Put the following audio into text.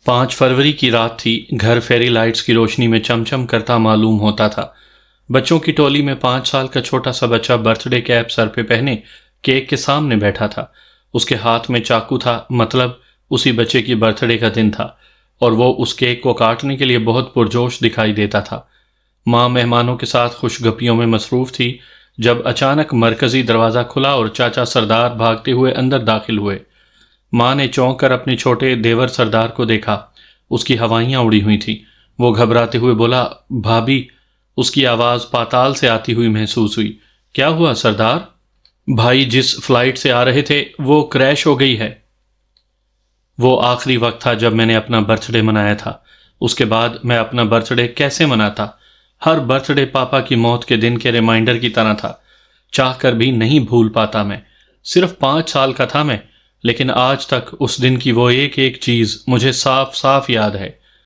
5 فروری کی رات تھی۔ گھر فیری لائٹس کی روشنی میں چمچم کرتا معلوم ہوتا تھا۔ بچوں کی ٹولی میں 5 سال کا چھوٹا سا بچہ برتھ ڈے کیپ سر پہ پہنے کیک کے سامنے بیٹھا تھا۔ اس کے ہاتھ میں چاقو تھا، مطلب اسی بچے کی برتھ ڈے کا دن تھا، اور وہ اس کیک کو کاٹنے کے لیے بہت پرجوش دکھائی دیتا تھا۔ ماں مہمانوں کے ساتھ خوش گپیوں میں مصروف تھی جب اچانک مرکزی دروازہ کھلا اور چاچا سردار بھاگتے ہوئے اندر داخل ہوئے۔ ماں نے چونک کر اپنے چھوٹے دیور سردار کو دیکھا۔ اس کی ہوائیاں اڑی ہوئی تھیں۔ وہ گھبراتے ہوئے بولا، بھابھی۔ اس کی آواز پاتال سے آتی ہوئی محسوس ہوئی۔ کیا ہوا سردار؟ بھائی جس فلائٹ سے آ رہے تھے وہ کریش ہو گئی ہے۔ وہ آخری وقت تھا جب میں نے اپنا برتھ ڈے منایا تھا۔ اس کے بعد میں اپنا برتھ ڈے کیسے مناتا؟ ہر برتھ ڈے پاپا کی موت کے دن کے ریمائنڈر کی طرح تھا۔ چاہ کر بھی نہیں بھول پاتا میں۔ صرف 5 سال کا تھا میں، لیکن آج تک اس دن کی وہ ایک ایک چیز مجھے صاف صاف یاد ہے۔